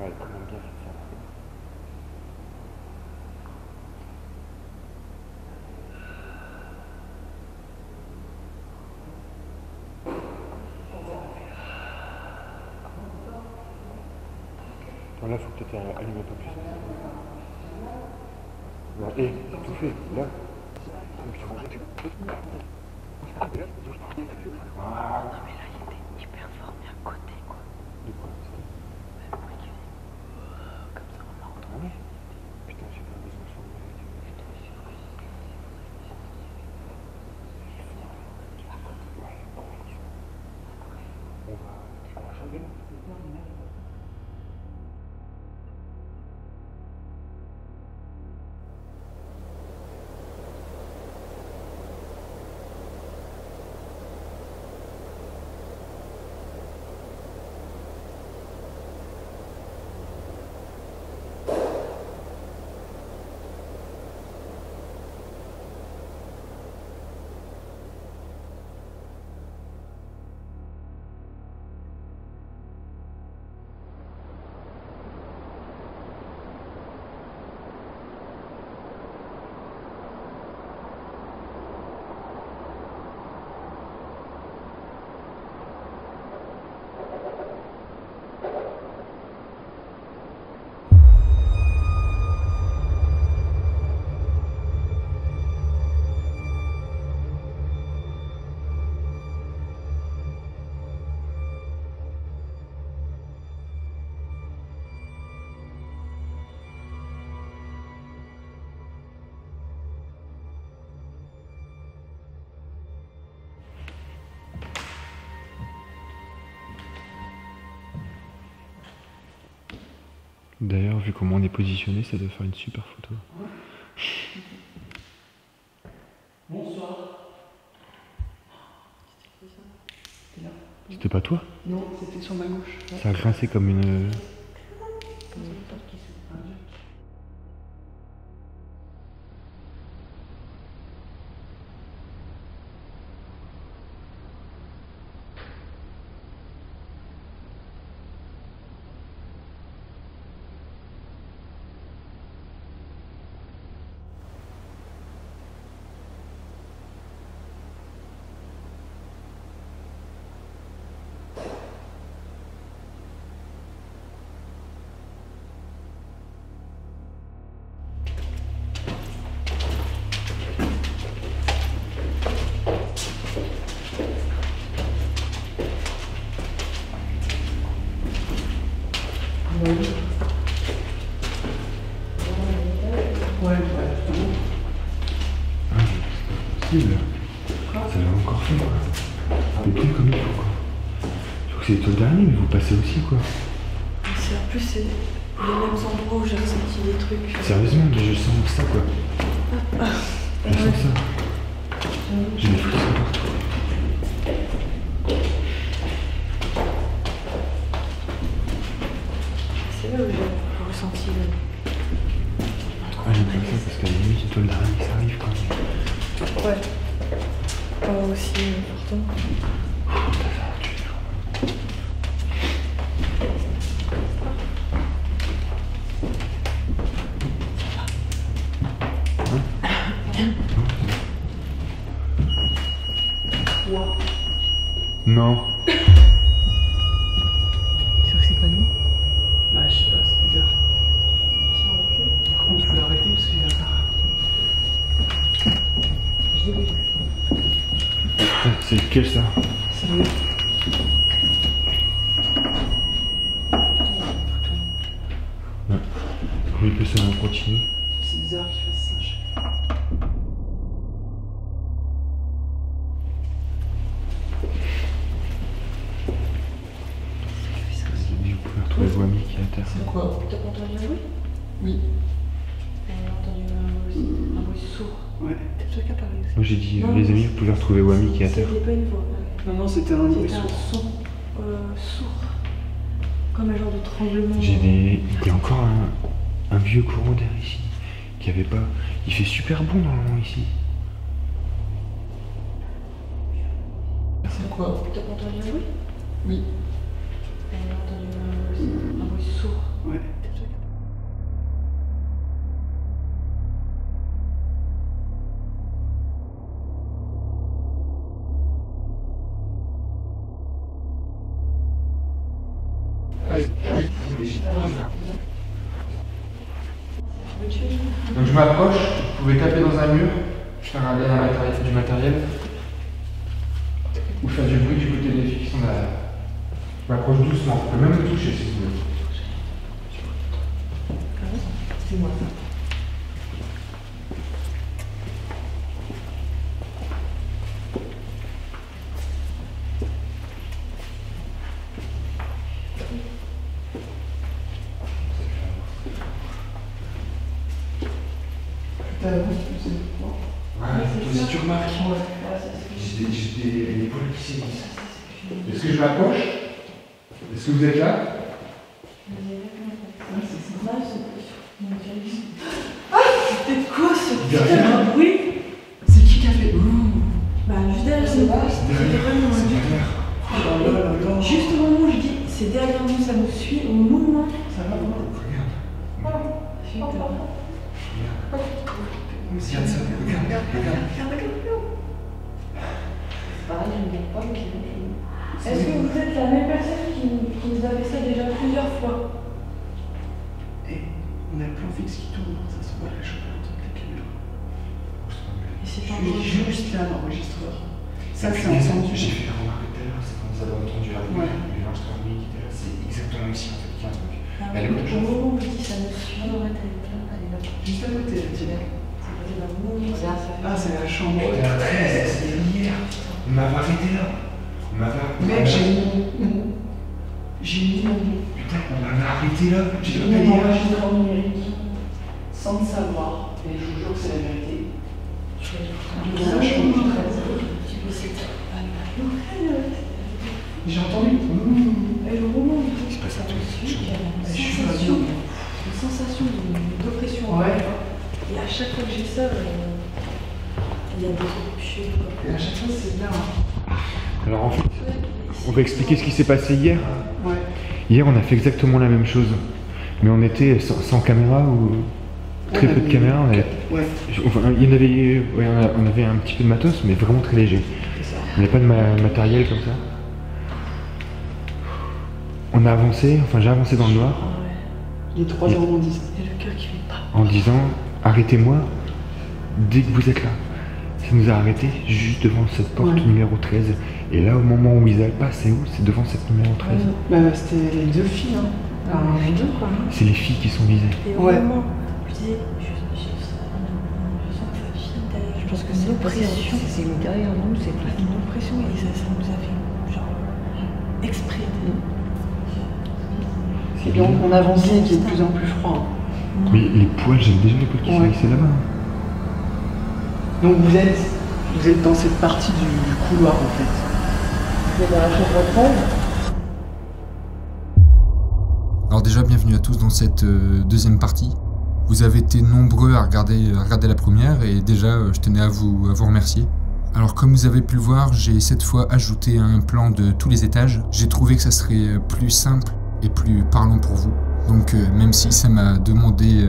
Ouais, quand même bien fait ça. Bon, là, faut peut-être allumer un peu plus. Là, hé, c'est tout fait. Là. Ah. Non mais là il était hyper fort mais à côté quoi. De quoi? Le bruit qui fait comme ça on l'a entendu. Putain, j'ai pas besoin de faire de on va changer. D'ailleurs, vu comment on est positionné, ça doit faire une super photo. Bonsoir. C'était pas toi? Non, c'était sur ma gauche. Ça a grincé comme une... Ouais, Ah, c'est possible. Ça l'a encore fait, quoi. Mais plus comme il faut, quoi. Je crois que c'est toi le dernier, mais vous passez aussi, quoi. En plus c'est les mêmes endroits où j'ai ressenti des trucs. Sérieusement, je sens ça, quoi. Je sens ça. J'ai des frissons partout. C'est là où j'ai ressenti le... Ah, j'aime pas ça, parce qu'à la limite, c'est toi le dernier, ça arrive, quoi. Ouais. Pas aussi important. Non. C'est vrai que c'est pas nous. bah je sais pas, c'est bizarre. Si on recule. Par contre, il faut l'arrêter parce qu'il va pas. Je l'ai vu. C'est lequel, ça? C'est mieux. Ouais. Oui, que ça en continue. C'est bizarre qu'il fasse ça. Vous pouvez retrouver vos amis qui est à terre. C'est quoi? T'as pas entendu un bruit? Oui. On a entendu un bruit sourd. Ouais. C'est toi qui as parlé aussi. Moi j'ai dit, Non, les amis, vous pouvez retrouver Wami qui est à terre. C'était pas une voix. Non, non, c'était un bruit C'était un sourd. son sourd. Comme un genre de tremblement. Il y a encore un vieux courant d'air ici. Qui avait pas. Il fait super bon normalement ici. C'est quoi? T'as pas entendu un bruit? Oui. On a entendu un bruit sourd. Ouais. Donc je m'approche, vous pouvez taper dans un mur, faire un lien du matériel, ou faire du bruit du côté des filles qui sont derrière. Je m'approche doucement, vous pouvez même me toucher si vous voulez. C'est moi ça. Ouais, si tu remarques, j'ai des poils qui saisissent. Est-ce que je m'approche? Est-ce que vous êtes là? C'était quoi ce Derrière. putain de bruit? C'est qui qui a fait Bah juste derrière nous, c'était vraiment C'est un derrière. Oh là là là là. Juste au moment où je dis c'est derrière nous, ça nous suit au mouvement. Ça va vraiment. Regarde. Putain. Regarde ça, regarde. Pareil, je ne dis pas, mais est-ce que vous êtes la même personne qui nous a fait ça déjà plusieurs fois? Et on a le plan fixe qui tourne, ça se voit, je peux entendre la caméra. Et c'est Je un suis bruit. juste là, l'enregistreur. Ça, c'est J'ai entendu. fait la remarque tout à l'heure, c'est quand vous avez entendu la bruit, Ouais. l'enregistreur qui était là, c'est exactement ici en fait qu'il y a un truc. Ah, Elle est au autre chose. moment où je dis ça nous suit, en fait, elle est là. Juste à côté, là, tiens. Ah, c'est la chambre. Oh, la 13, c'était hier. On m'avait arrêté là. On m'avait arrêté. Mec, j'ai mis mon Putain, on m'avait arrêté là. J'ai pas mon dit. enregistreur numérique sans le savoir. Et je vous jure que c'est la vérité. Dans la chambre du 13. J'ai entendu. Et le moment où C'est pas ça, ça tout. nous suit, il y a Je suis pas bien. une sensation d'oppression. Ouais. Et à chaque fois que j'ai ça, il y a des options. Et à chaque fois, c'est bien. Alors en fait, on va expliquer ce qui s'est passé hier. Ouais. Hier, on a fait exactement la même chose. Mais on était sans caméra ou très peu de caméras. Ouais. Enfin, il y en avait, ouais, on avait un petit peu de matos, mais vraiment très léger. C'est ça. On n'avait pas de matériel comme ça. On a avancé, enfin j'ai avancé dans le noir Il est 3h10. Et le cœur qui fait pas. en disant arrêtez-moi dès que vous êtes là. Ça nous a arrêtés juste devant cette porte Ouais. numéro 13. Et là, au moment où Isa passe, c'est où? C'est devant cette numéro 13. Bah, c'était les deux filles, hein. Les deux, quoi. C'est les filles qui sont visées. Et au Ouais. moment où je disais, je sens que ça vient derrière. Je pense que c'est l'oppression. C'est derrière nous, c'est tout. Une oppression et ça nous a fait genre exprès. Et donc on avançait, qui est de plus en plus froid. Mais les poils, j'aime déjà les poils qui sont Ouais. vissés là-bas. Donc vous êtes dans cette partie du couloir en fait. Vous êtes dans la chambre 13. Alors déjà, bienvenue à tous dans cette deuxième partie. Vous avez été nombreux à regarder la première et déjà, je tenais à vous remercier. Alors comme vous avez pu le voir, j'ai cette fois ajouté un plan de tous les étages. J'ai trouvé que ça serait plus simple et plus parlant pour vous. Donc même si ça m'a demandé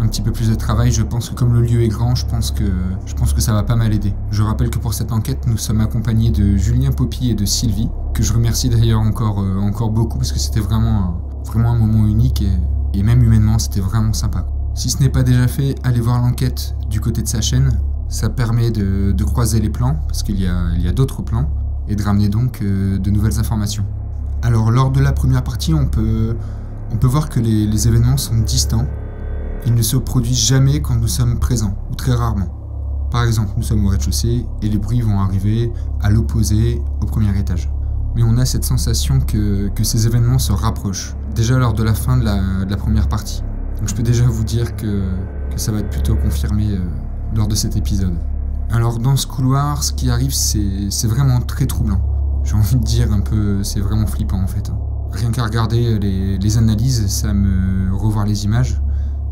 un petit peu plus de travail, je pense que comme le lieu est grand, je pense que ça va pas mal aider. Je rappelle que pour cette enquête, nous sommes accompagnés de Julien Poppy et de Sylvie, que je remercie d'ailleurs encore beaucoup parce que c'était vraiment un moment unique et même humainement, c'était vraiment sympa. Si ce n'est pas déjà fait, allez voir l'enquête du côté de sa chaîne. Ça permet de croiser les plans, parce qu'il y a d'autres plans, et de ramener donc de nouvelles informations. Alors lors de la première partie, on peut voir que les événements sont distants. Ils ne se produisent jamais quand nous sommes présents, ou très rarement. Par exemple, nous sommes au rez-de-chaussée, et les bruits vont arriver à l'opposé, au premier étage. Mais on a cette sensation que ces événements se rapprochent, déjà lors de la fin de la première partie. Donc je peux déjà vous dire que ça va être plutôt confirmé lors de cet épisode. Alors dans ce couloir, ce qui arrive, c'est vraiment très troublant. J'ai envie de dire un peu, c'est vraiment flippant en fait. Rien qu'à regarder les analyses, revoir les images,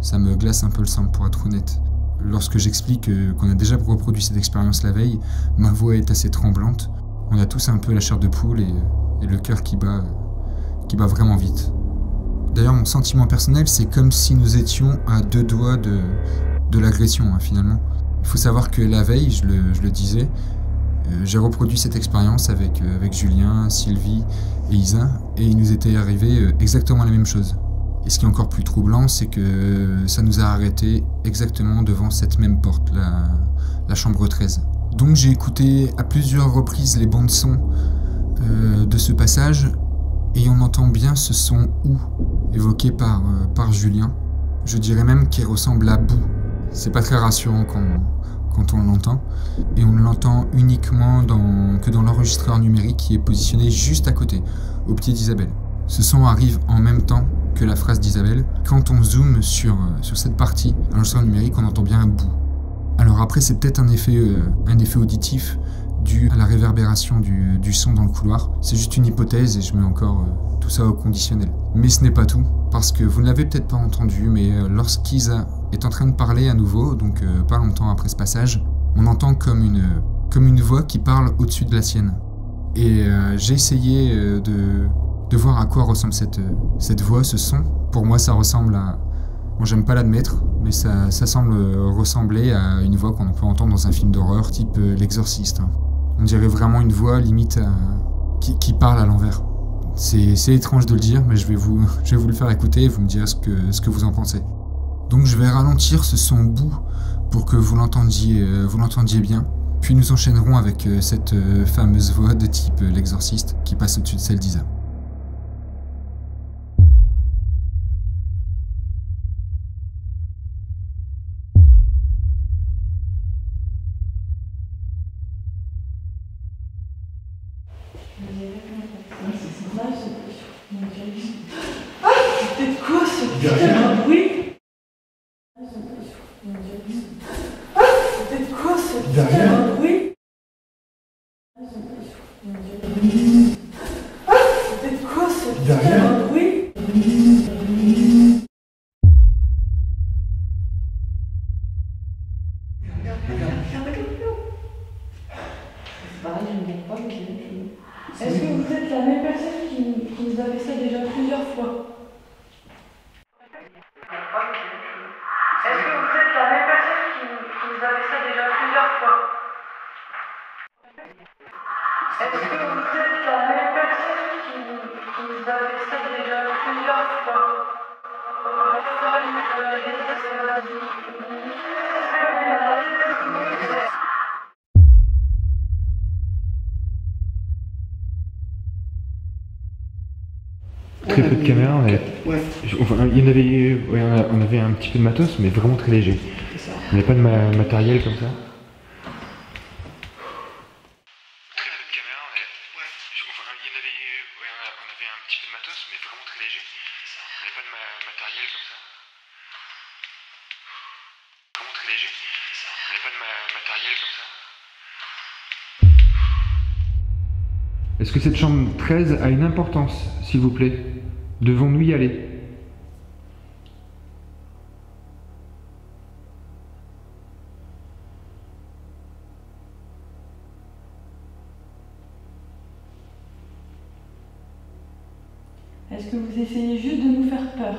ça me glace un peu le sang pour être honnête. Lorsque j'explique qu'on a déjà reproduit cette expérience la veille, ma voix est assez tremblante. On a tous un peu la chair de poule et le cœur qui bat qui bat vraiment vite. D'ailleurs, mon sentiment personnel, c'est comme si nous étions à 2 doigts de l'agression, hein, finalement. Il faut savoir que la veille, je le disais, j'ai reproduit cette expérience avec Julien, Sylvie et Isa, et il nous était arrivé exactement la même chose. Et ce qui est encore plus troublant, c'est que ça nous a arrêtés exactement devant cette même porte, la chambre 13. Donc j'ai écouté à plusieurs reprises les bandes son de ce passage, et on entend bien ce son « ou » évoqué par Julien. Je dirais même qu'il ressemble à « boue ». C'est pas très rassurant quand on l'entend, et on ne l'entend uniquement que dans l'enregistreur numérique qui est positionné juste à côté, au pied d'Isabelle. Ce son arrive en même temps que la phrase d'Isabelle. Quand on zoome sur cette partie, à l'enregistreur numérique, on entend bien un bout. Alors après, c'est peut-être un effet auditif dû à la réverbération du son dans le couloir. C'est juste une hypothèse et je mets encore tout ça au conditionnel. Mais ce n'est pas tout, parce que vous ne l'avez peut-être pas entendu, mais lorsqu'Isa est en train de parler à nouveau, donc pas longtemps après ce passage, on entend comme une voix qui parle au-dessus de la sienne. Et j'ai essayé de voir à quoi ressemble cette voix, ce son. Pour moi, ça ressemble à... Bon, j'aime pas l'admettre, mais ça semble ressembler à une voix qu'on peut entendre dans un film d'horreur type L'Exorciste. On dirait vraiment une voix limite qui parle à l'envers. C'est étrange de le dire, mais je vais vous le faire écouter et vous me direz ce que vous en pensez. Donc je vais ralentir ce son bout pour que vous l'entendiez bien. Puis nous enchaînerons avec cette fameuse voix de type L'Exorciste qui passe au-dessus de celle d'Isa. C'était quoi ce putain de bruit? C'était quoi ce putain de bruit? C'était quoi ce putain de bruit? Pareil, je ne comprends pas, mais c'est Est-ce que vous êtes la même personne qui nous a fait ça déjà plusieurs fois? Est-ce que vous êtes la même personne qui nous a fait ça déjà plusieurs fois? Est-ce que vous êtes la même personne qui nous a fait ça déjà plusieurs fois? Très peu de caméras, on avait... Enfin, on avait un petit peu de matos, mais vraiment très léger. On n'avait pas de matériel comme ça. Très peu de caméras, on avait un petit peu de matos, mais vraiment très léger. On n'avait pas de matériel comme ça. Vraiment très léger. On n'avait pas de matériel comme ça. Est-ce que cette chambre 13 a une importance, s'il vous plaît? Devons-nous y aller? Est-ce que vous essayez juste de nous faire peur?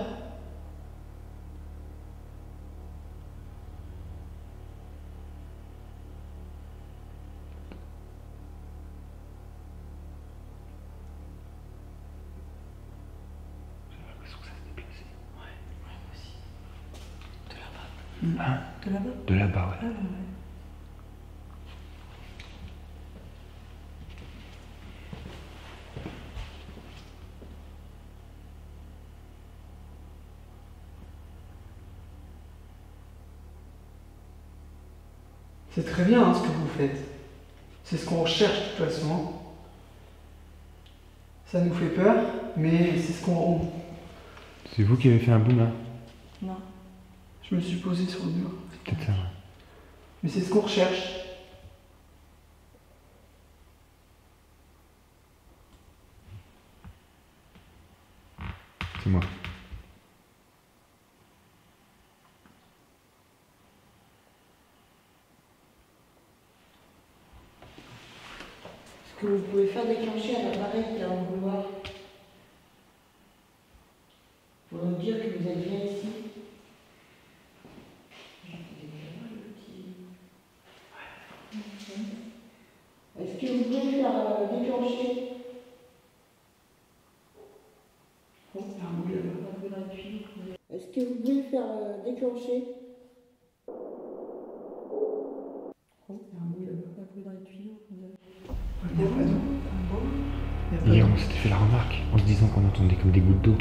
Hein? De là-bas? De là-bas, ouais. Ah, ouais. C'est très bien hein, ce que vous faites. C'est ce qu'on recherche de toute façon. Ça nous fait peur, mais c'est ce qu'on... C'est vous qui avez fait un boom là? Non. Je me suis posé sur le mur. C'est peut-être ça, ouais. Mais c'est ce qu'on recherche. C'est moi. Est-ce que vous pouvez faire déclencher un appareil qui est dans le couloir? Est-ce que vous pouvez le faire déclencher? Oh, il y a un bruit là-bas. Il y a un bruit dans les tuyaux. Il n'y a pas d'eau. Il y a pas Hier, d'eau. on s'était fait la remarque en se disant qu'on entendait comme des gouttes d'eau.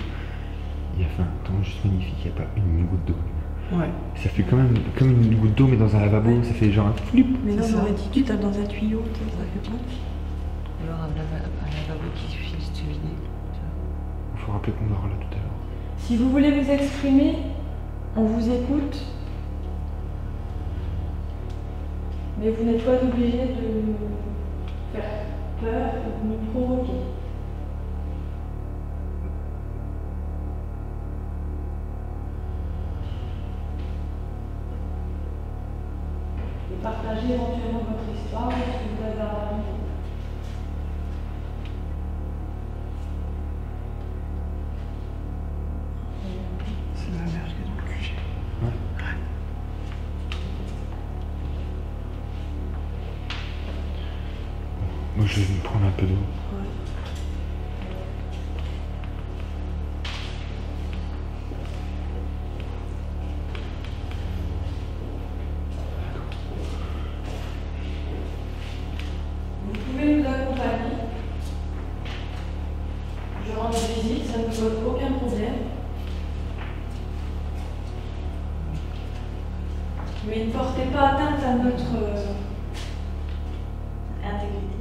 Il a fait un temps juste magnifique, il n'y a pas une goutte d'eau. Ouais. Ça fait quand même comme une goutte d'eau, mais dans un lavabo, ça fait genre un flip. Mais non, C'est ça. j'aurais dit, tu tapes dans un tuyau, ça fait pas. Alors un lavabo qui suffit de se vider. Il faut rappeler qu'on dort là tout à l'heure. Si vous voulez vous exprimer, on vous écoute. Mais vous n'êtes pas obligé de faire peur ou de nous provoquer. Et partagez éventuellement votre histoire, ce que vous avez à raconter. C'est la merde qui est dans le QG. Moi, je vais me prendre un peu d'eau. Vous pouvez nous accompagner durant les visites, ça ne pose aucun problème. Mais ne portez pas atteinte à notre intégrité.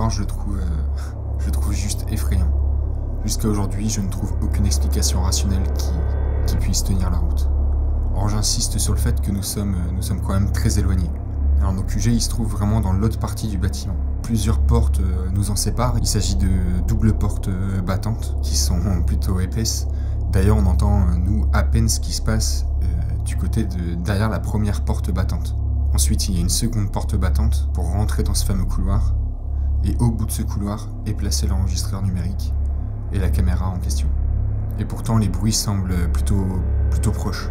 couloir, je le trouve juste effrayant. Jusqu'à aujourd'hui, je ne trouve aucune explication rationnelle qui puisse tenir la route. Or, j'insiste sur le fait que nous sommes quand même très éloignés. Alors, nos QG, ils se trouvent vraiment dans l'autre partie du bâtiment. Plusieurs portes nous en séparent. Il s'agit de doubles portes battantes qui sont plutôt épaisses. D'ailleurs, on entend, nous, à peine ce qui se passe du côté derrière la première porte battante. Ensuite, il y a une seconde porte battante pour rentrer dans ce fameux couloir. Et au bout de ce couloir est placé l'enregistreur numérique et la caméra en question. Et pourtant, les bruits semblent plutôt proches.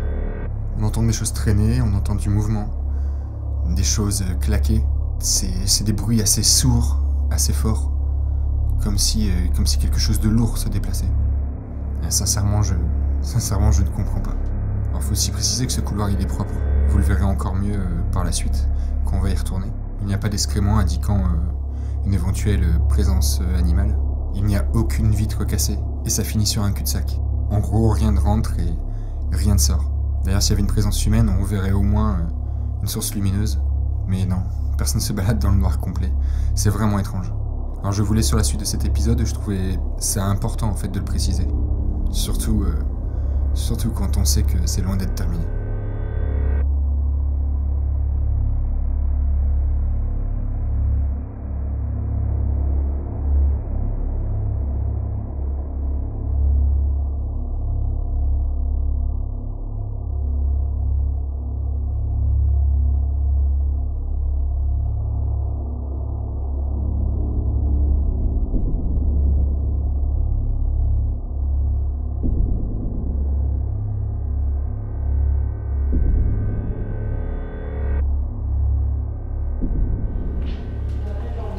On entend des choses traîner, on entend du mouvement, des choses claquer. C'est des bruits assez sourds, assez forts, comme si quelque chose de lourd se déplaçait. Et sincèrement, je ne comprends pas. Alors, faut aussi préciser que ce couloir, il est propre. Vous le verrez encore mieux par la suite, quand on va y retourner. Il n'y a pas d'excréments indiquant une éventuelle présence animale. Il n'y a aucune vitre cassée, et ça finit sur un cul-de-sac. En gros, rien ne rentre et rien ne sort. D'ailleurs, s'il y avait une présence humaine, on verrait au moins une source lumineuse. Mais non, personne ne se balade dans le noir complet. C'est vraiment étrange. Alors je voulais sur la suite de cet épisode, je trouvais ça important en fait de le préciser. Surtout quand on sait que c'est loin d'être terminé.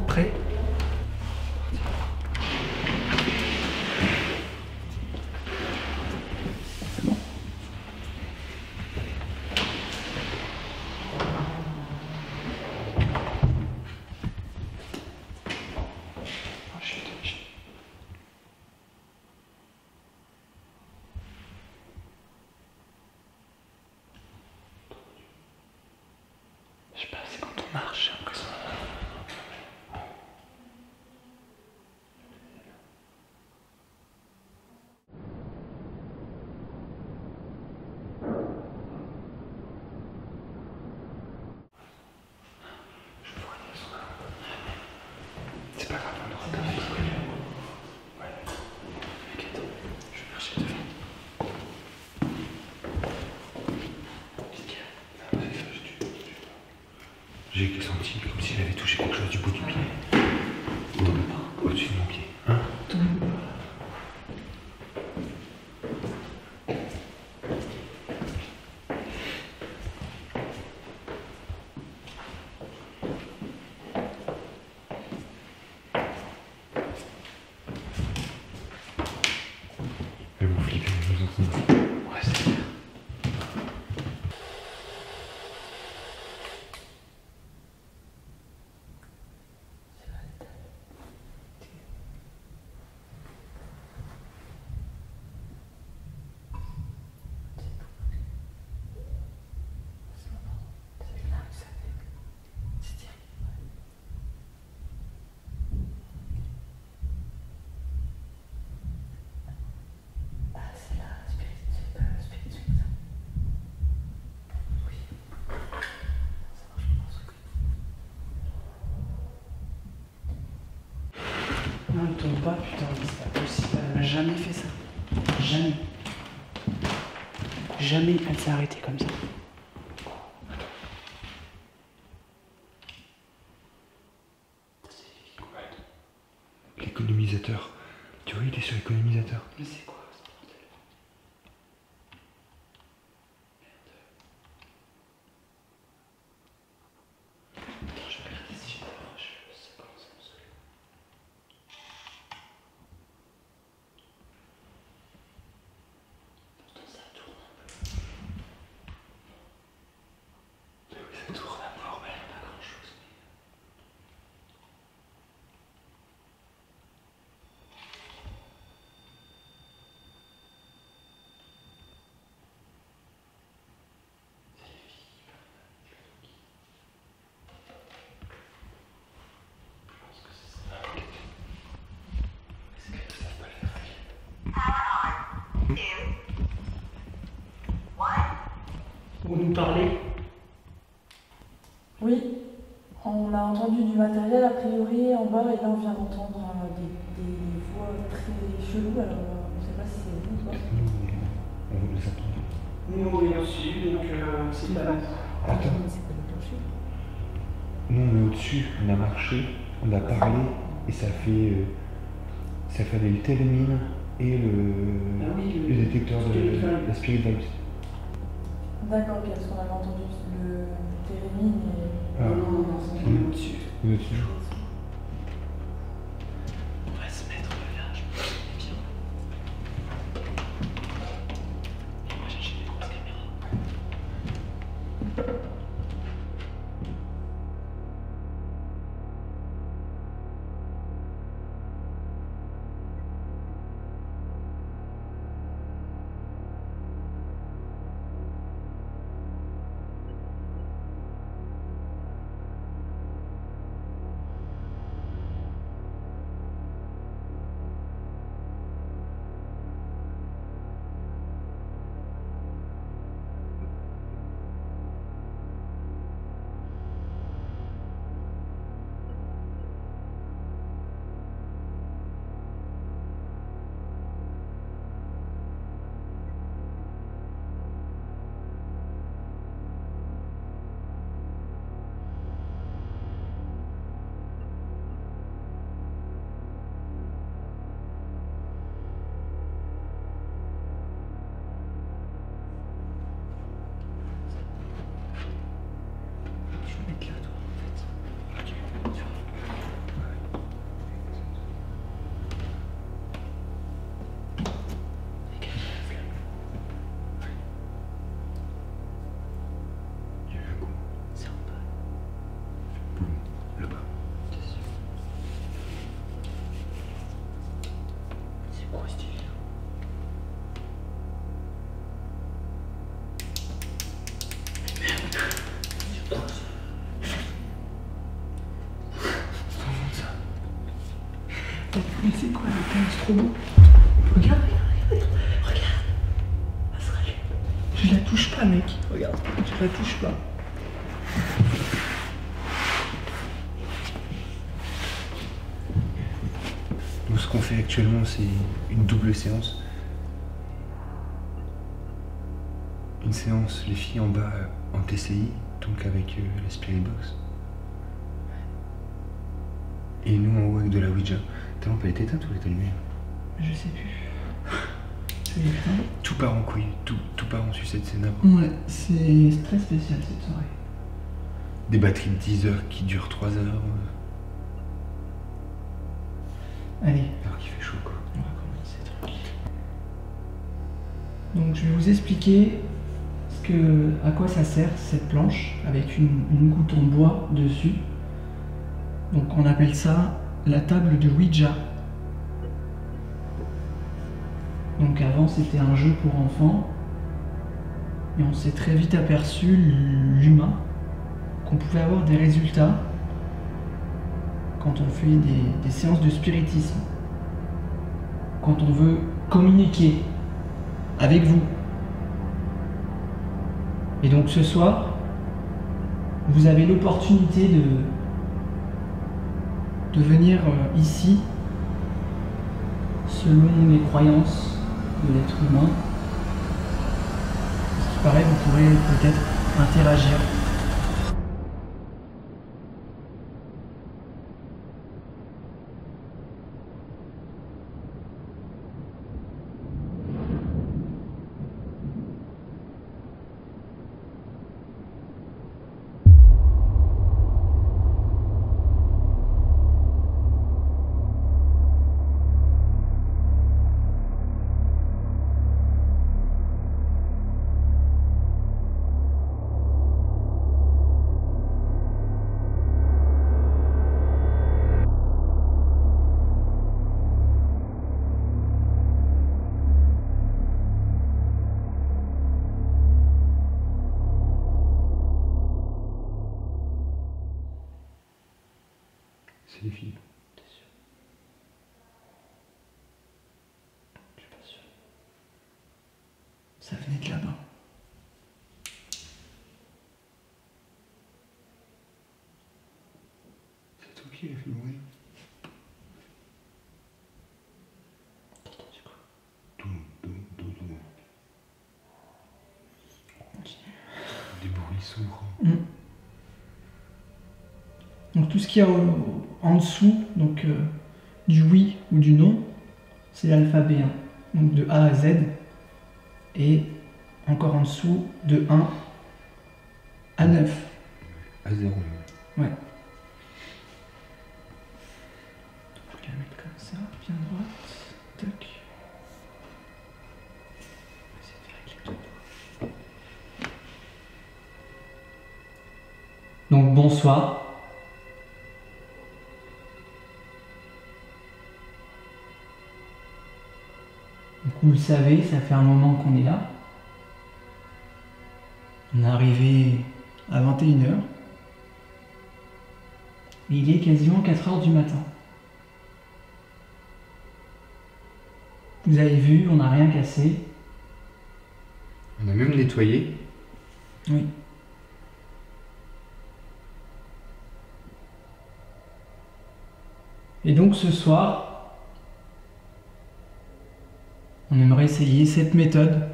Prêt? Je sais pas, c'est quand on marche, j'ai l'impression. C'est pas grave, on aura pas de problème. Ouais. T'inquiète, je vais marcher devant. J'ai senti comme s'il avait touché quelque chose du bout du pied. Au-dessus de mon pied. Hein? Mais bon, flipper, nous entendons. Ouais, c'est clair. Non, ne tombe pas, putain, c'est pas possible. Elle n'a jamais fait ça. Jamais. Jamais elle s'est arrêtée comme ça. L'économisateur. Tu vois, il est sur l'économisateur. Mais c'est quoi ce bordel? Merde. Attends, je vais regarder si j'ai pas. Je sais pas comment ça me saoule. Pourtant, ça tourne un peu. Mais oui, ça tourne à mort, mais pas grand chose. Vous nous parlez? Oui, on a entendu du matériel a priori en bas et là on vient d'entendre des voix très cheloues, alors on ne sait pas si c'est vous ou pas. On les entend. Nous on est au-dessus, donc c'est pas mal. Attends. Nous on est au-dessus, on a marché, on a parlé et ça fait le télémine et le détecteur de la Spirit Vibes. D'accord, ok, parce qu'on avait entendu le télémine et... Ah, Non, on est au-dessus. on est au-dessus. On va se mettre là, je pense qu'on est bien. On va chercher les grosses caméras. Mais c'est quoi le thème? C'est trop beau. Regarde. Azrael. Je la touche pas, mec. Regarde, je la touche pas. Donc ce qu'on fait actuellement, c'est une double séance. Une séance, les filles en bas en TCI, donc avec la Spirit Box. Et nous en haut avec de la Ouija. Ta lampe elle est éteinte ou elle est allumée? Je sais plus. Tout part en couille, tout part en sucette cénabre. Ouais, c'est très spécial cette soirée. Des batteries de 10 heures qui durent 3 heures. Allez, Alors qu'il fait chaud quoi. on va commencer tranquille. Donc je vais vous expliquer à quoi ça sert cette planche avec une goutte en bois dessus. Donc on appelle ça la table de Ouija. Donc avant c'était un jeu pour enfants et on s'est très vite aperçu, l'humain, qu'on pouvait avoir des résultats quand on fait des séances de spiritisme, quand on veut communiquer avec vous. Et donc ce soir, vous avez l'opportunité de venir ici, selon les croyances de l'être humain. Ce qui paraît, vous pourrez peut-être interagir. C'est les filles. T'es sûr? Je suis pas sûr. Ça venait de là-bas. C'est toi qui l'as fait le bruit. T'as entendu quoi? Tout. On continue. Des bruits sourds. Donc tout ce qu'il y a en dessous, donc du oui ou du non, c'est l'alphabet 1. Donc de A à Z. Et encore en dessous, de 1 à 9. À 0. Ouais. Je vais la mettre comme ça, bien droite. Tac. On va essayer de faire avec les deux doigts. Donc bonsoir. Donc vous le savez, ça fait un moment qu'on est là. On est arrivé à 21h. Et il est quasiment 4h du matin. Vous avez vu, on n'a rien cassé. On a même nettoyé. Oui. Et donc ce soir, on aimerait essayer cette méthode.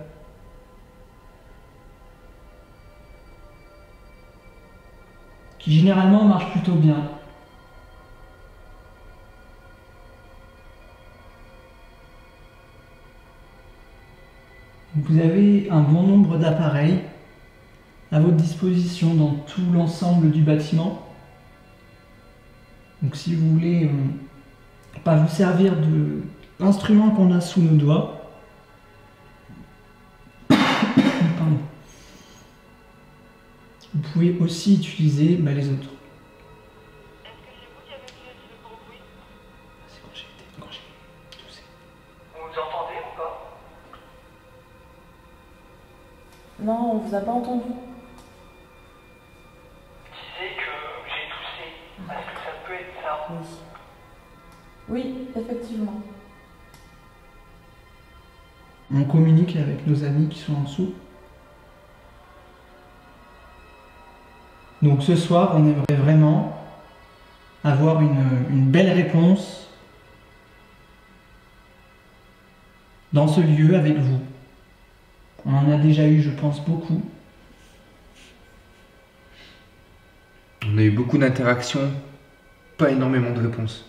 Qui généralement marche plutôt bien. Vous avez un bon nombre d'appareils à votre disposition dans tout l'ensemble du bâtiment. Donc si vous voulez pas vous servir de l'instrument qu'on a sous nos doigts, pardon. Vous pouvez aussi utiliser les autres. C'est quand j'ai toussé. Vous nous entendez ou pas? Non, on vous a pas entendu. Je disais que j'ai toussé. Est-ce que ça peut être ça? Oui. Oui, effectivement. On communique avec nos amis qui sont en dessous. Donc ce soir, on aimerait vraiment avoir une belle réponse dans ce lieu avec vous. On en a déjà eu, je pense, beaucoup. On a eu beaucoup d'interactions, pas énormément de réponses.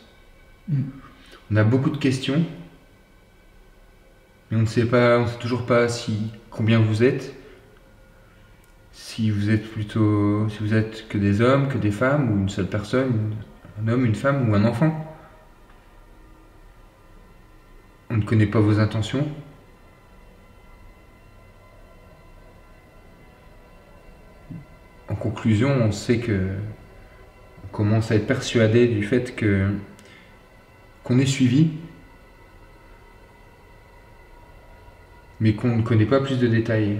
On a beaucoup de questions, mais on ne sait toujours pas combien vous êtes. Si vous êtes que des hommes, que des femmes, ou une seule personne, un homme, une femme ou un enfant. On ne connaît pas vos intentions. En conclusion, on sait on commence à être persuadé du fait qu'on est suivi, mais qu'on ne connaît pas plus de détails.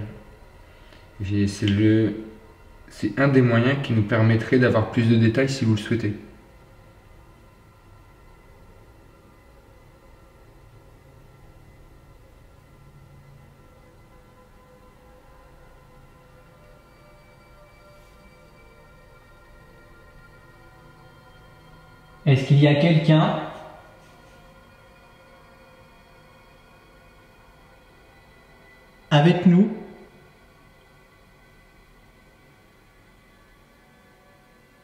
C'est un des moyens qui nous permettrait d'avoir plus de détails si vous le souhaitez. Est-ce qu'il y a quelqu'un avec nous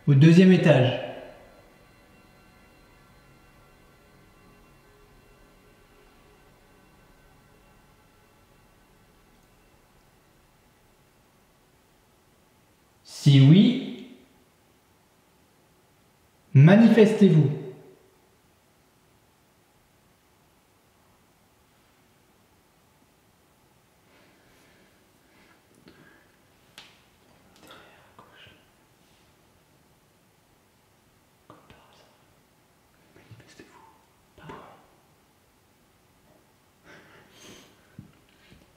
au deuxième étage? Si oui, manifestez-vous.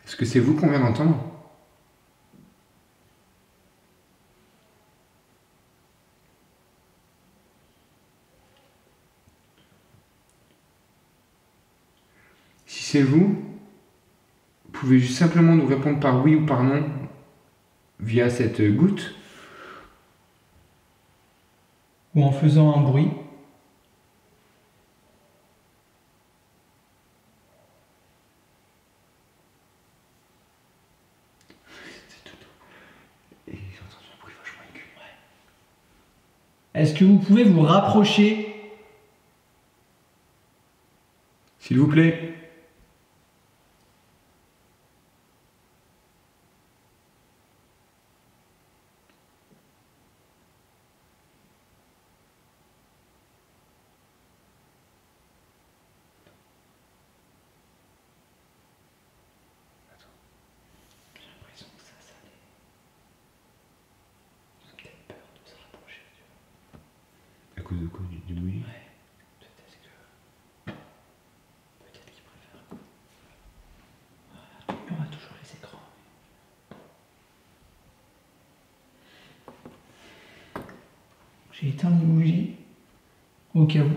Est-ce que c'est vous qu'on vient d'entendre? Si c'est vous, pouvez juste simplement nous répondre par oui ou par non via cette goutte. Ou en faisant un bruit. Et j'ai entendu un bruit vachement aigu. Est-ce que vous pouvez vous rapprocher? S'il vous plaît. J'ai l'impression que ça allait. Ils ont peut-être peur de se rapprocher. À cause de quoi? Du bruit? Ouais. Peut-être que. Peut-être qu'ils préfèrent. Il y aura toujours les écrans. J'ai éteint les bougies. Au cas où.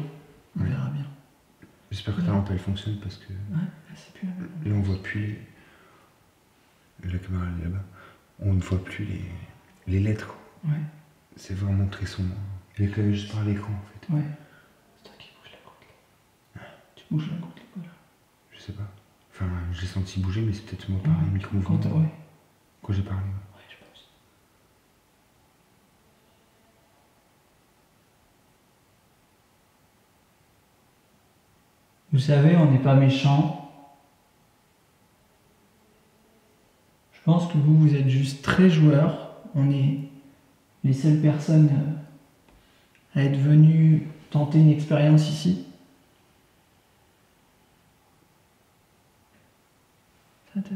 On Ouais. verra bien. J'espère que ta lampe elle fonctionne parce que Ouais, là c'est plus la même. là on voit plus la caméra elle est là-bas. On ne voit plus les lettres. Ouais, C'est vraiment très sombre. Il est quand même juste par l'écran en fait. ouais. C'est toi qui bouges la goutte là. Tu bouges la goutte là. Je sais pas. Enfin, j'ai senti bouger, mais c'est peut-être moi par les micro-mouvements. Ouais, Quand j'ai parlé. ouais, je pense. Vous savez, on n'est pas méchant. Je pense que vous êtes juste très joueurs. On est les seules personnes à être venues tenter une expérience ici. Ça a tapé.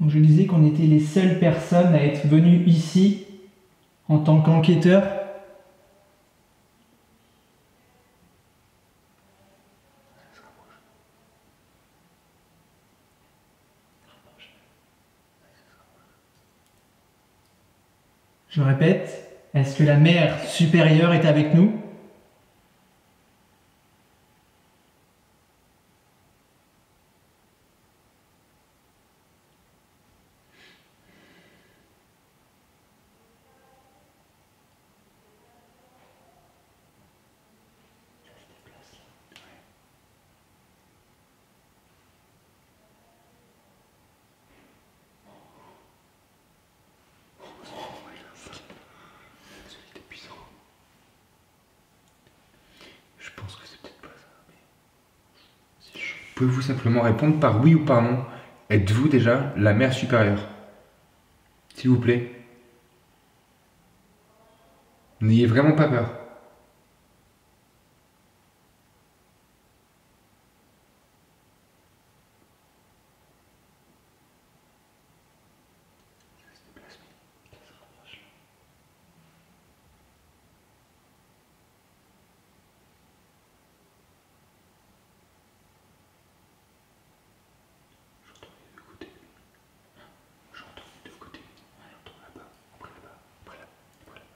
Donc je disais qu'on était les seules personnes à être venues ici en tant qu'enquêteurs. Je répète, est-ce que la mère supérieure est avec nous? Celui était puissant. Je pense que c'est peut-être pas ça, mais c'est chaud. Pouvez-vous simplement répondre par oui ou par non? Êtes-vous déjà la mère supérieure? S'il vous plaît. N'ayez vraiment pas peur. J'entends les deux côtés. J'entends là-bas, après là-bas, après là, après là.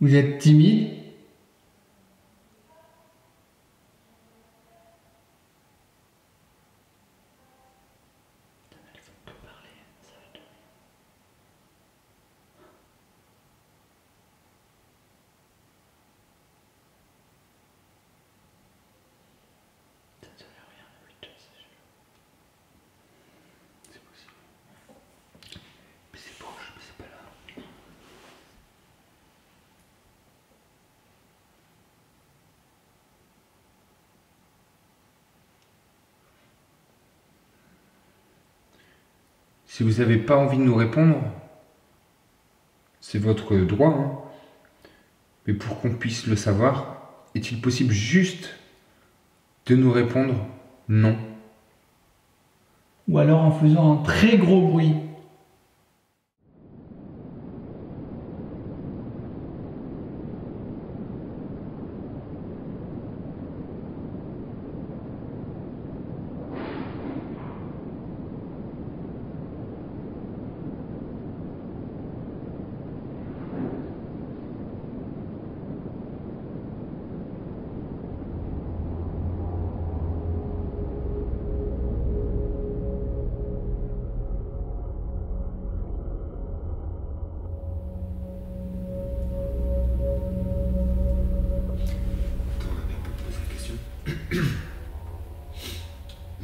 Vous êtes timide? C'est possible. Mais c'est proche, mais c'est pas là. Si vous n'avez pas envie de nous répondre, c'est votre droit, hein. Mais pour qu'on puisse le savoir, est-il possible juste de nous répondre non? Ou alors en faisant un très gros bruit.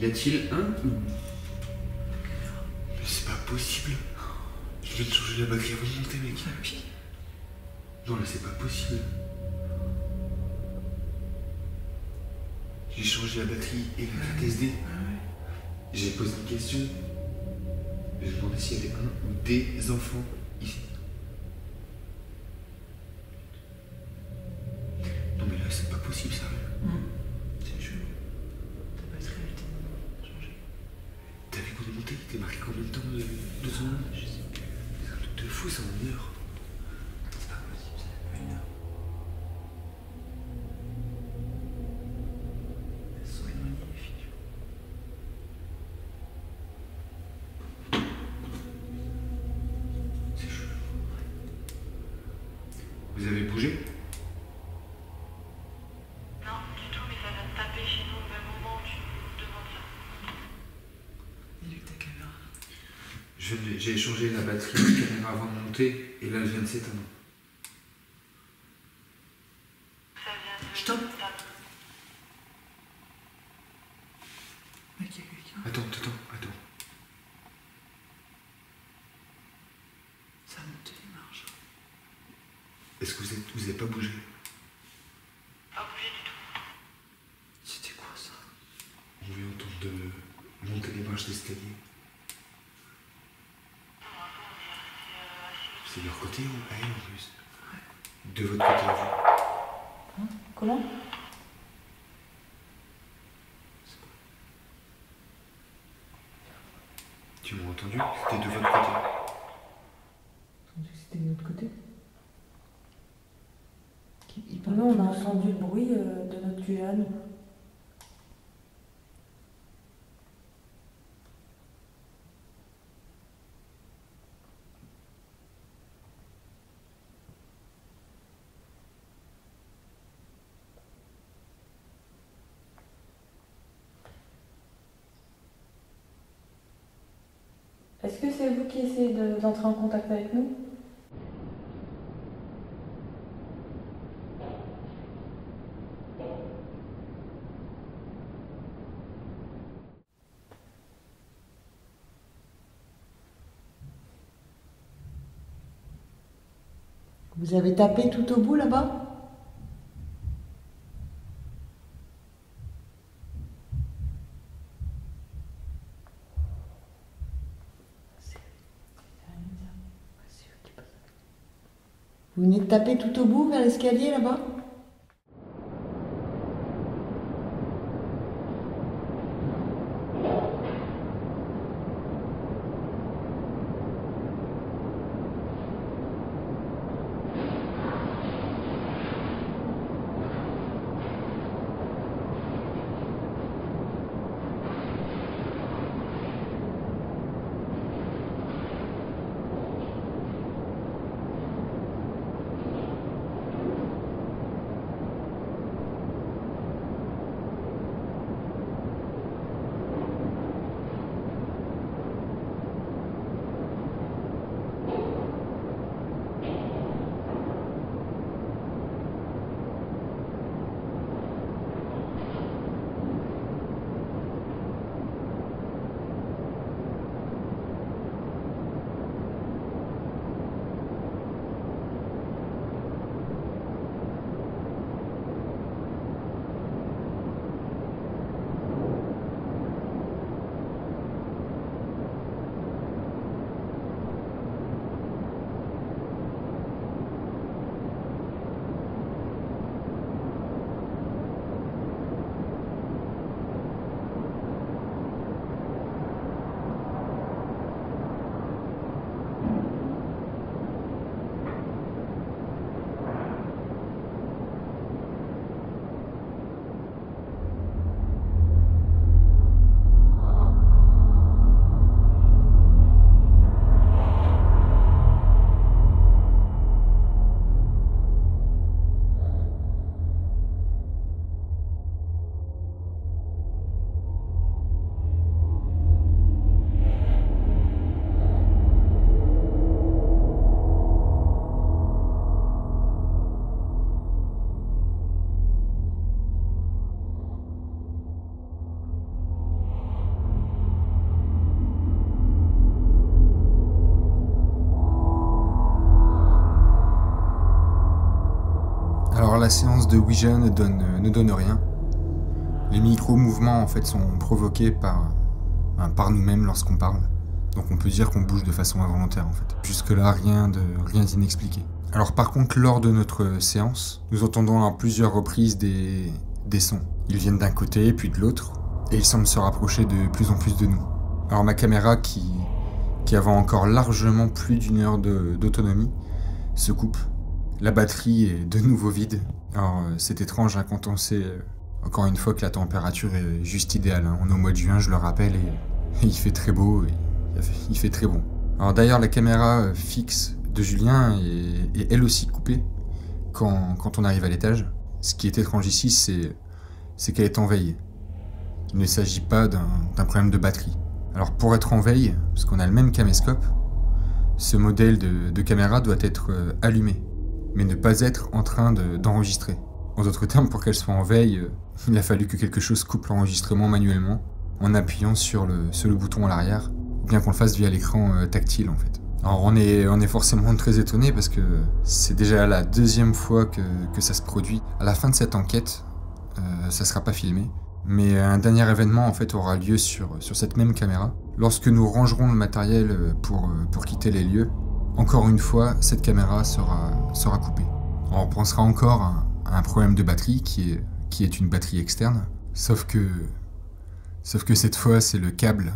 Y a-t-il un ou... Mais c'est pas possible. Je viens de changer la batterie avant de monter, mec. Non, là, c'est pas possible. J'ai changé la batterie et la carte SD. J'ai posé une question. J'ai demandé s'il y avait un ou des enfants ici. Non, mais là, c'est pas possible, sérieux. C'est chelou. Ta batterie a été changée. T'as vu qu'on est monté? T'es marqué combien de temps de secondes? Je sais plus. C'est un truc de fou, ça, en 1 heure. C'est pas possible, ça fait 1 heure. Elles sont éloignées, les filles. C'est chelou. Vous avez bougé? Non, du tout, mais ça vient de taper chez nous au même moment où tu nous demandes ça. Dis-lui que ta caméra. J'ai changé la batterie de la caméra avant de monter et là, elle vient de s'éteindre. Ça vient de Stop. taper. Mec, y'a quelqu'un. Attends. Ça a monté les marches. Est-ce que vous avez pas bougé? Pas bouger du tout. C'était quoi ça? On vient entendre de monter les marches d'escalier. C'est de leur côté ou à elle en plus? De votre côté à vous. Comment? Tu m'as entendu? C'était de votre côté. C'était de notre côté. Nous, on a entendu le bruit de notre tuyau à nous. Est-ce que c'est vous qui essayez d'entrer en contact avec nous? Vous avez tapé tout au bout là-bas? Vous venez de taper tout au bout vers l'escalier là-bas? Alors la séance de Ouija ne donne rien. Les micro-mouvements en fait sont provoqués par nous-mêmes lorsqu'on parle. Donc on peut dire qu'on bouge de façon involontaire en fait. Jusque-là, rien d'inexpliqué. Alors par contre, lors de notre séance, nous entendons à plusieurs reprises des sons. Ils viennent d'un côté puis de l'autre, et ils semblent se rapprocher de plus en plus de nous. Alors ma caméra, qui avait encore largement plus d'une heure d'autonomie, se coupe. La batterie est de nouveau vide. Alors c'est étrange hein, quand on sait encore une fois que la température est juste idéale. Hein. On est au mois de juin, je le rappelle, et il fait très beau, et il fait très bon. Alors d'ailleurs, la caméra fixe de Julien est elle aussi coupée quand on arrive à l'étage. Ce qui est étrange ici, c'est qu'elle est en veille. Il ne s'agit pas d'un problème de batterie. Alors pour être en veille, parce qu'on a le même caméscope, ce modèle de caméra doit être allumé, mais ne pas être en train d'enregistrer. En d'autres termes, pour qu'elle soit en veille, il a fallu que quelque chose coupe l'enregistrement manuellement, en appuyant sur le bouton à l'arrière, ou bien qu'on le fasse via l'écran tactile en fait. Alors on est forcément très étonné parce que c'est déjà la deuxième fois que ça se produit. À la fin de cette enquête, ça sera pas filmé, mais un dernier événement en fait aura lieu sur cette même caméra. Lorsque nous rangerons le matériel pour quitter les lieux, encore une fois, cette caméra sera coupée. On pensera encore à un problème de batterie qui est une batterie externe, sauf que cette fois c'est le câble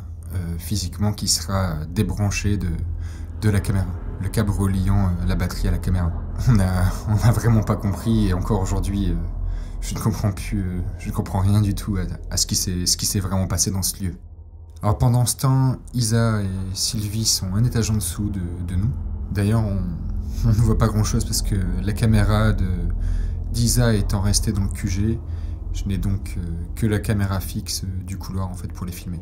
physiquement qui sera débranché de la caméra, le câble reliant la batterie à la caméra. On a vraiment pas compris, et encore aujourd'hui je ne comprends rien du tout à ce qui s'est vraiment passé dans ce lieu. Alors pendant ce temps, Isa et Sylvie sont un étage en dessous de nous. D'ailleurs, on ne voit pas grand chose parce que la caméra d'Isa étant restée dans le QG, je n'ai donc que la caméra fixe du couloir en fait pour les filmer.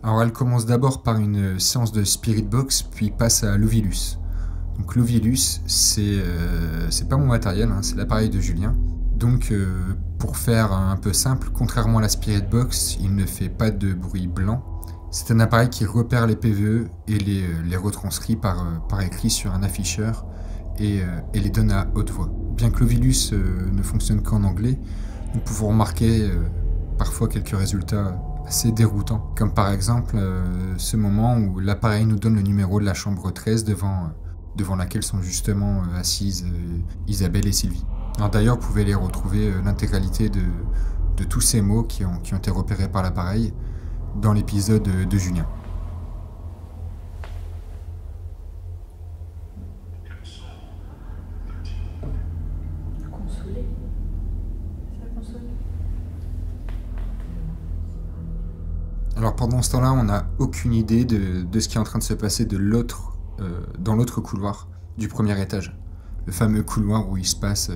Alors elle commence d'abord par une séance de Spirit Box, puis passe à l'Ovilus. Donc l'Ovilus, c'est pas mon matériel, hein, c'est l'appareil de Julien. Donc pour faire un peu simple, contrairement à la Spirit Box, il ne fait pas de bruit blanc. C'est un appareil qui repère les PVE et les retranscrit par écrit sur un afficheur et les donne à haute voix. Bien que l'Ovilus ne fonctionne qu'en anglais, nous pouvons remarquer parfois quelques résultats assez déroutants, comme par exemple ce moment où l'appareil nous donne le numéro de la chambre 13 devant laquelle sont justement assises Isabelle et Sylvie. Alors d'ailleurs, vous pouvez les retrouver l'intégralité de tous ces mots qui ont été repérés par l'appareil dans l'épisode de Julien. Consoler. Ça console. Alors pendant ce temps-là, on n'a aucune idée de ce qui est en train de se passer dans l'autre couloir du premier étage. Le fameux couloir où il se passe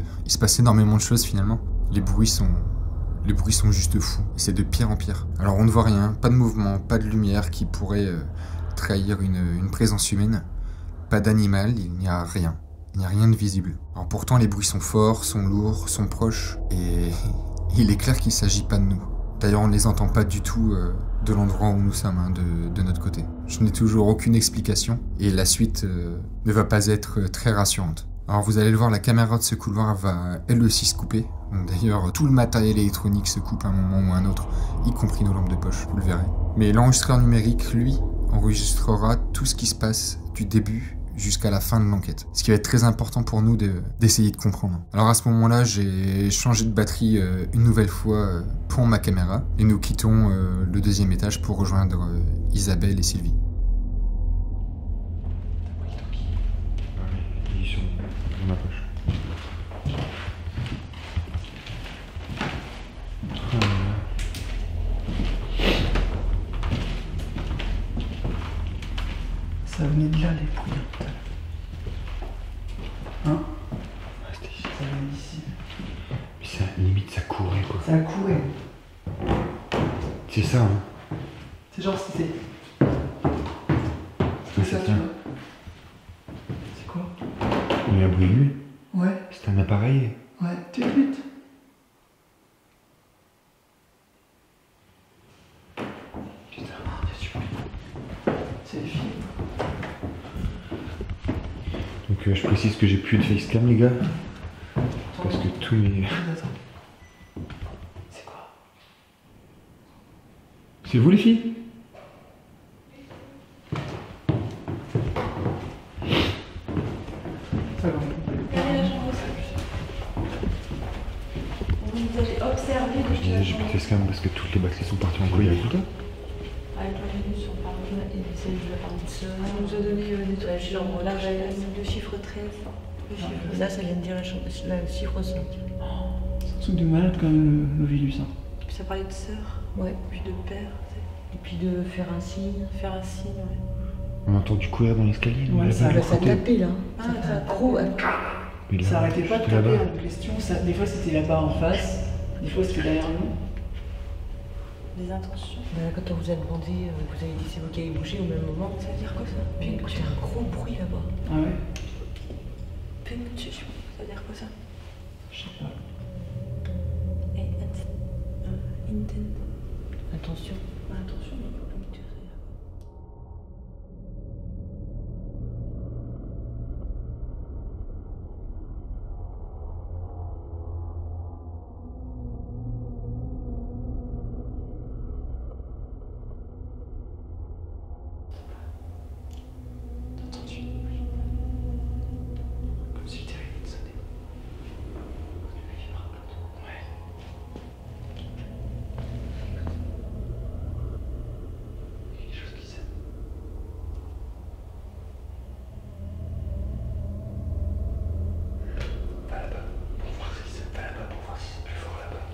énormément de choses finalement. Les bruits sont juste fous. C'est de pire en pire. Alors on ne voit rien, pas de mouvement, pas de lumière qui pourrait trahir une présence humaine. Pas d'animal, il n'y a rien. Il n'y a rien de visible. Alors pourtant les bruits sont forts, sont lourds, sont proches. Et il est clair qu'il ne s'agit pas de nous. D'ailleurs on ne les entend pas du tout de l'endroit où nous sommes, hein, de notre côté. Je n'ai toujours aucune explication. Et la suite ne va pas être très rassurante. Alors vous allez le voir, la caméra de ce couloir va elle aussi se couper. D'ailleurs, tout le matériel électronique se coupe à un moment ou à un autre, y compris nos lampes de poche, vous le verrez. Mais l'enregistreur numérique, lui, enregistrera tout ce qui se passe du début jusqu'à la fin de l'enquête. Ce qui va être très important pour nous d'essayer de comprendre. Alors à ce moment-là, j'ai changé de batterie une nouvelle fois pour ma caméra et nous quittons le deuxième étage pour rejoindre Isabelle et Sylvie. Ils sont dans ma poche. Ça venait de là, les bruits. Hein? C'était ici. Ça venait d'ici. Mais ça, limite, ça courait quoi. Ça courait. C'est ça, hein. C'est genre c'était. Ouais, ça, c'est tu ça. vois. C'est quoi? Il y a un bruit nul. Ouais, C'est un appareil. ouais, t'écoutes. Putain, il y a du bruit. C'est les filles. Donc je précise que j'ai plus de facecam les gars. Parce que tout, mais. Attends. C'est quoi? C'est vous les filles? Ça va. Quelle est la chambre 5? Vous allez observer depuis la J'ai chambre pris ce parce que toutes les batteries sont parties en couille avec tout ça. avec la venue sur Paris. Et c'est la partie de ça. On nous a donné des Ouais, trucs je sur l'envoie. le chiffre 13. Le chiffre Là, ça vient de dire le chiffre 5. C'est un truc de malade quand même, le Vélus. Hein. Puis ça parlait de sœur, Ouais. puis de père. Et puis de faire un signe. Faire un signe, ouais. On a entendu courir dans l'escalier. Ouais, ça Ça a tapait là. Ah, Ça fait ça a un gros. Mais là, Ça arrêtait pas de j'étais taper là-bas. en question. Des fois c'était là-bas en face, des fois c'était derrière nous. Des intentions. Là, quand on vous a demandé, vous avez dit c'est vous qui avez bougé au même moment. Ça veut dire quoi ça? J'ai écouté un gros bruit là-bas. Ah ouais? Punctuation. Ça veut dire quoi ça? Je sais pas. Et intent. Attention. Attention, mais pas puncture, ça veut dire quoi? T'as entendu? Comme si le téléphone sonnait. Ouais. Il y a quelque chose qui sonne. Va là-bas pour voir si ça. Va là-bas pour voir si c'est plus fort là-bas.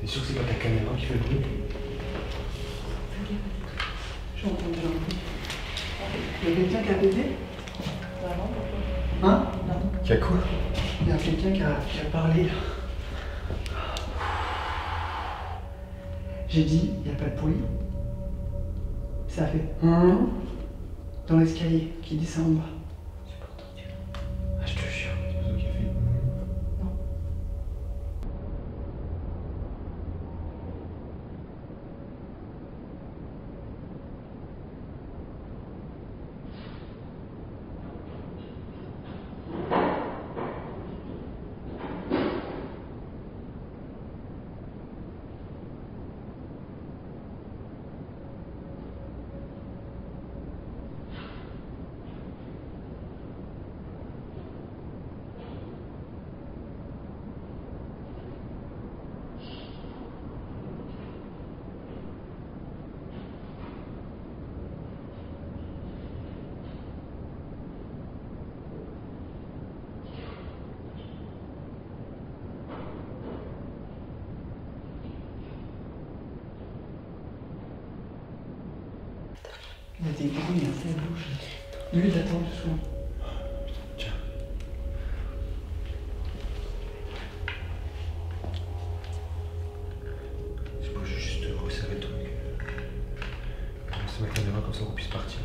T'es sûr que c'est pas ta caméra qui fait le bruit? J'ai entendu un bruit. Il y a quelqu'un qui a pété? Hein? Qui a quoi? Il y a quelqu'un qui a parlé là. J'ai dit, il n'y a pas de bruit. Ça a fait dans l'escalier qui descend en bas. J'ai pas entendu. Ah, je te jure. C'est toi qui a fait. Il y a des bruits, ça bouge. Lui, il attend doucement. Tiens. Je peux juste resserrer le truc. C'est ma caméra comme ça qu'on puisse partir.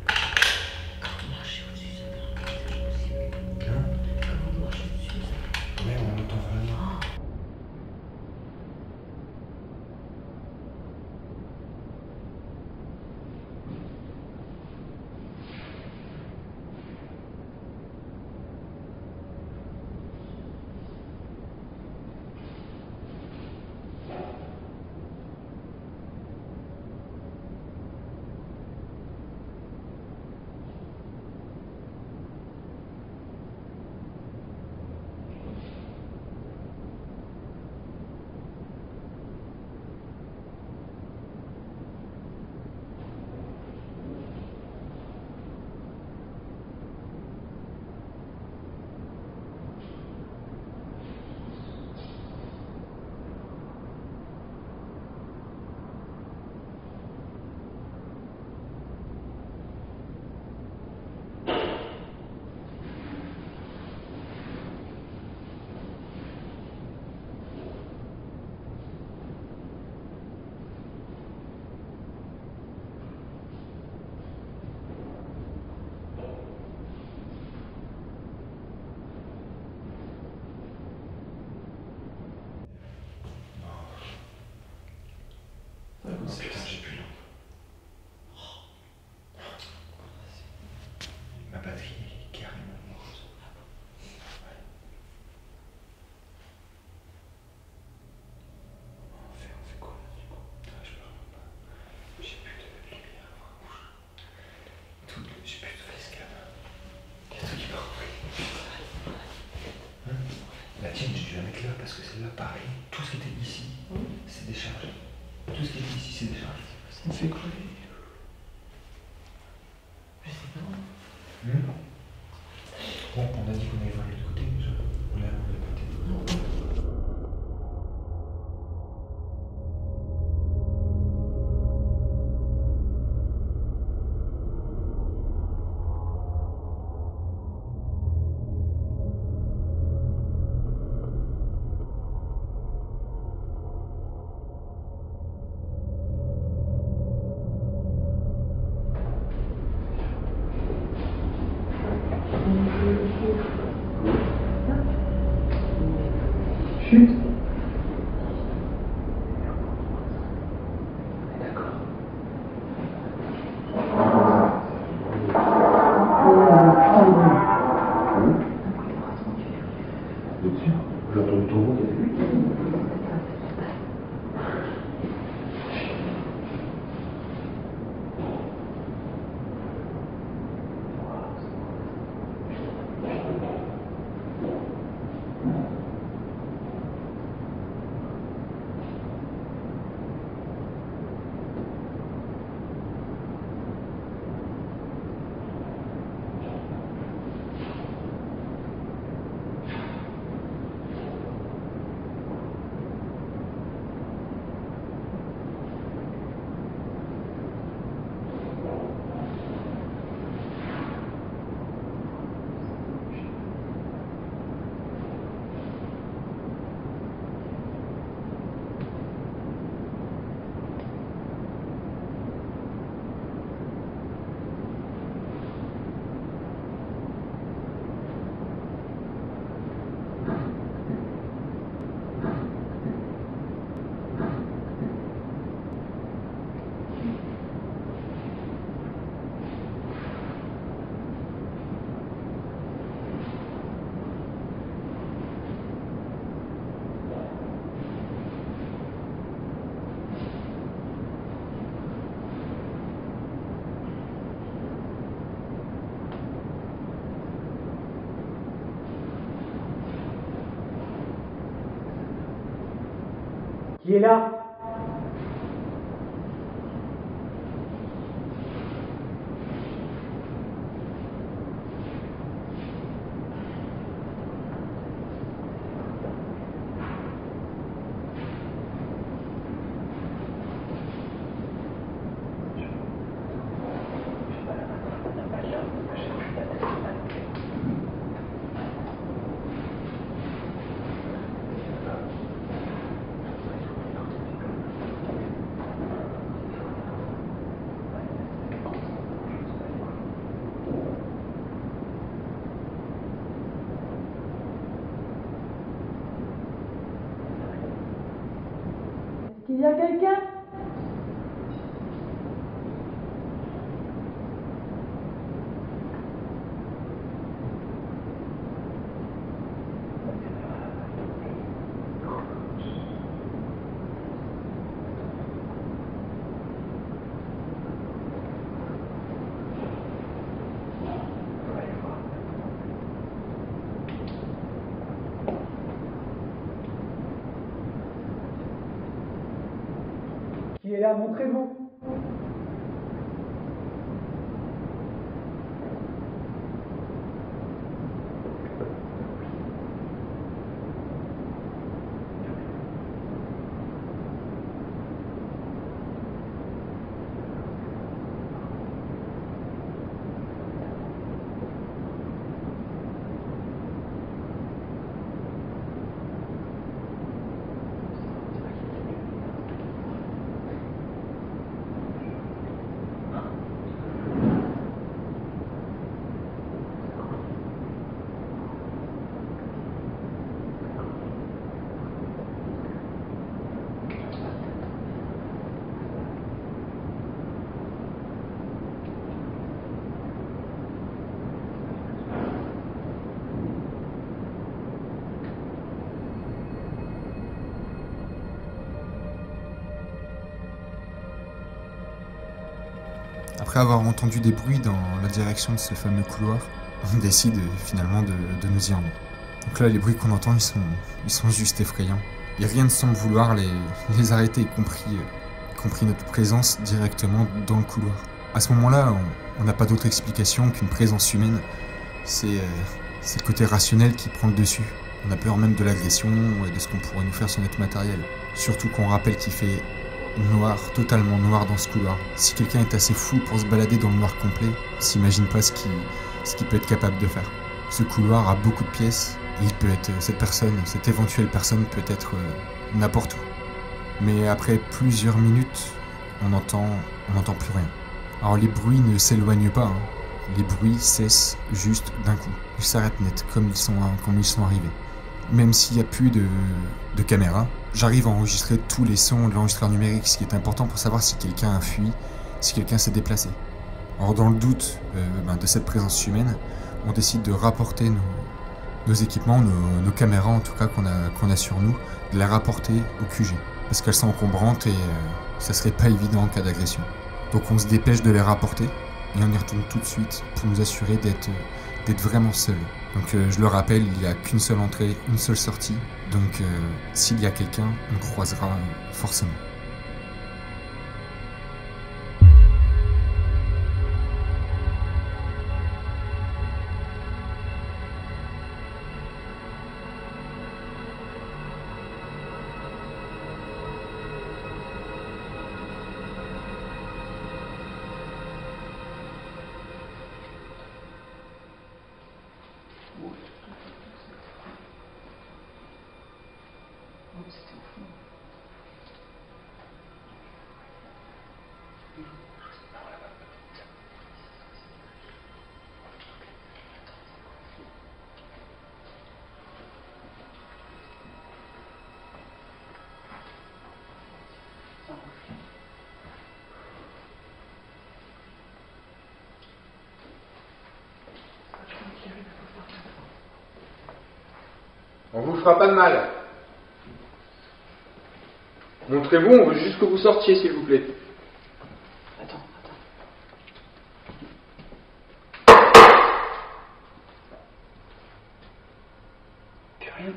Quand vous marchez au-dessus, ça fait un bruit, c'est possible. Hein? Quand vous marchez au-dessus, ça fait Ouais, on entend vraiment. Parce que celle-là, pareil, tout ce qui était ici, c'est déchargé. Tout ce qui était ici, c'est déchargé. Ça me fait crever. Je sais pas. Bon, on a dit qu'on allait voir de l'autre côté, mais on l'a peut-être. Chut. J'ai entendu ton mot. Qui est là? Il y a quelqu'un? Qui est là? Montrez-vous. Après avoir entendu des bruits dans la direction de ce fameux couloir, on décide finalement de nous y rendre. Donc là, les bruits qu'on entend, ils sont juste effrayants. Et rien ne semble vouloir les arrêter, y compris notre présence directement dans le couloir. À ce moment-là, on n'a pas d'autre explication qu'une présence humaine. C'est le côté rationnel qui prend le dessus. On a peur même de l'agression et de ce qu'on pourrait nous faire sur notre matériel. Surtout qu'on rappelle qu'il fait noir, totalement noir dans ce couloir. Si quelqu'un est assez fou pour se balader dans le noir complet, on s'imagine pas ce qu'il peut être capable de faire. Ce couloir a beaucoup de pièces et il peut être, cette éventuelle personne peut être n'importe où. Mais après plusieurs minutes, on n'entend plus rien. Alors les bruits ne s'éloignent pas, hein. Les bruits cessent juste d'un coup. Ils s'arrêtent net, comme ils sont arrivés. Même s'il n'y a plus de caméra, j'arrive à enregistrer tous les sons de l'enregistreur numérique, ce qui est important pour savoir si quelqu'un a fui, si quelqu'un s'est déplacé. Alors dans le doute de cette présence humaine, on décide de rapporter nos équipements, nos caméras en tout cas qu'on a sur nous, de les rapporter au QG. Parce qu'elles sont encombrantes et ça serait pas évident en cas d'agression. Donc on se dépêche de les rapporter et on y retourne tout de suite pour nous assurer d'être vraiment seuls. Donc je le rappelle, il n'y a qu'une seule entrée, une seule sortie. Donc s'il y a quelqu'un, on le croisera forcément. On vous fera pas de mal. Montrez-vous, on veut juste que vous sortiez, s'il vous plaît. Attends. Plus rien.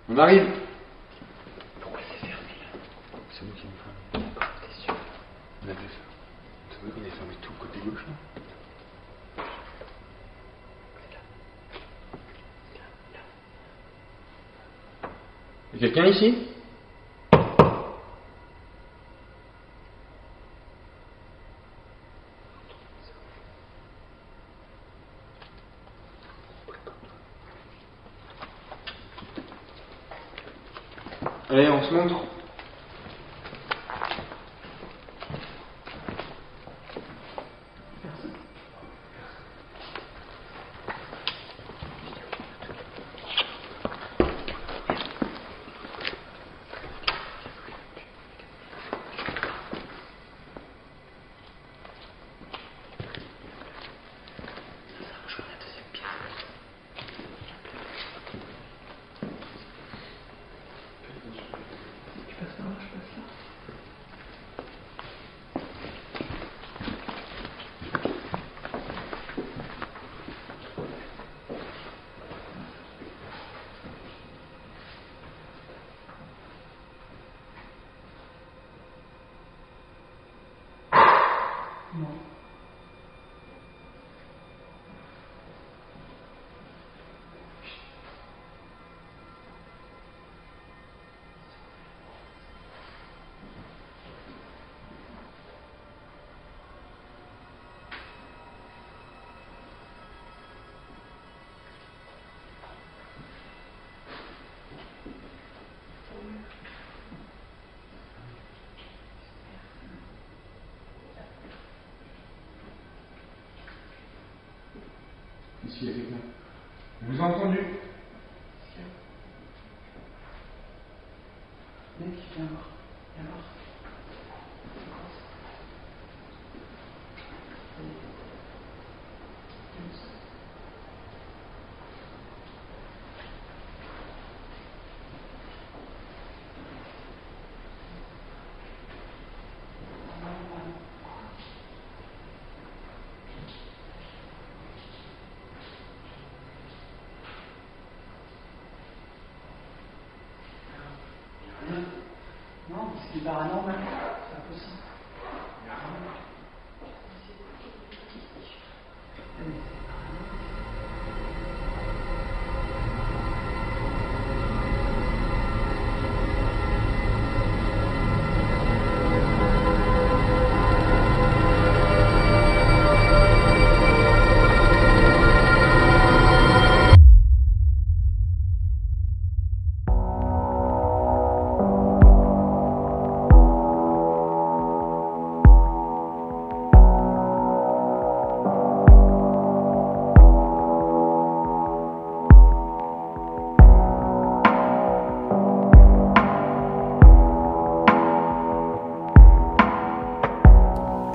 On arrive. Pourquoi c'est fermé là? C'est vous qui nous fermez. D'accord, t'es sûr? On a deux. Vous savez qu'on est fermé tout le côté gauche, là. Il y a quelqu'un ici? Allez, on se montre. Ici, il y a quelqu'un. On vous a entendu. Mec, viens voir. Viens voir. Non, c'est du paranormal. C'est impossible.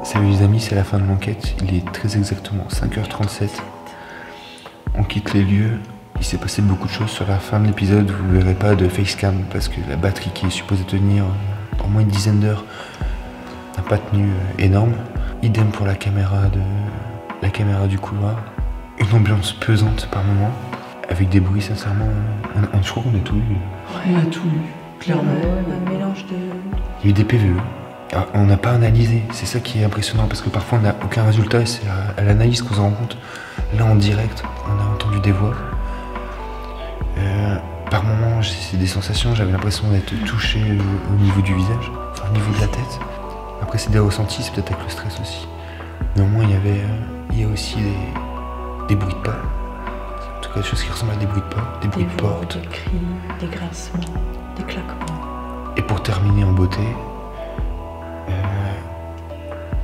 Salut les amis, c'est la fin de l'enquête. Il est très exactement 5h37. On quitte les lieux. Il s'est passé beaucoup de choses sur la fin de l'épisode. Vous ne verrez pas de facecam parce que la batterie qui est supposée tenir au moins une dizaine d'heures n'a pas tenu énorme. Idem pour la caméra du couloir. Une ambiance pesante par moment, avec des bruits sincèrement. Je crois qu'on a tout eu. On a tout lu, clairement. Un mélange de... Il y a eu des PVE. On n'a pas analysé, c'est ça qui est impressionnant parce que parfois on n'a aucun résultat et c'est à l'analyse qu'on se rend compte. Là en direct, on a entendu des voix. Par moments, c'est des sensations, j'avais l'impression d'être touché au niveau du visage, enfin au niveau de la tête. Après c'est des ressentis, c'est peut-être avec le stress aussi. Néanmoins il y a aussi des bruits de pas. En tout cas des choses qui ressemblent à des bruits de pas, des bruits de porte. Des cris, des grincements, des claquements. Et pour terminer en beauté,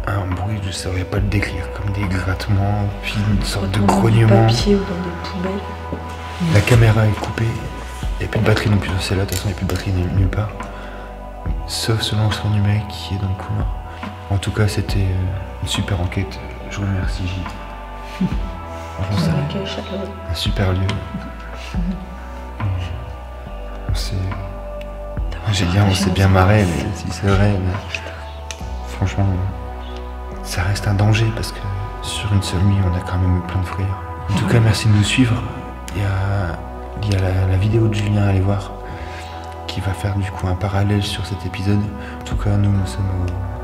un bruit, je ne saurais pas le décrire, comme des grattements, puis une sorte de grognement. Papier ou dans des poubelles. La caméra est coupée, il n'y a plus de batterie non plus dans celle-là, de toute façon il n'y a plus de batterie nulle part. Sauf ce l'enregistrement numérique qui est dans le couloir. En tout cas c'était une super enquête, je vous remercie Gilles. Franchement, c'est un super lieu. On s'est bien marré, mais si c'est vrai, mais franchement, ça reste un danger parce que sur une seule nuit, on a quand même eu plein de frayeurs. En tout cas, merci de nous suivre. Il y a la vidéo de Julien à aller voir qui va faire du coup un parallèle sur cet épisode. En tout cas, nous sommes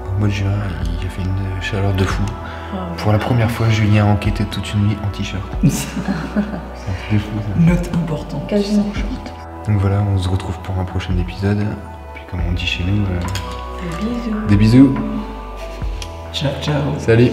au mois de juin, il a fait une chaleur de fou. Pour la première fois, Julien a enquêté toute une nuit en t-shirt. C'est un truc de fou ça. Note importante. Quasiment short. Donc voilà, on se retrouve pour un prochain épisode. Puis comme on dit chez nous, Des bisous. des bisous. Ciao, ciao. Salut.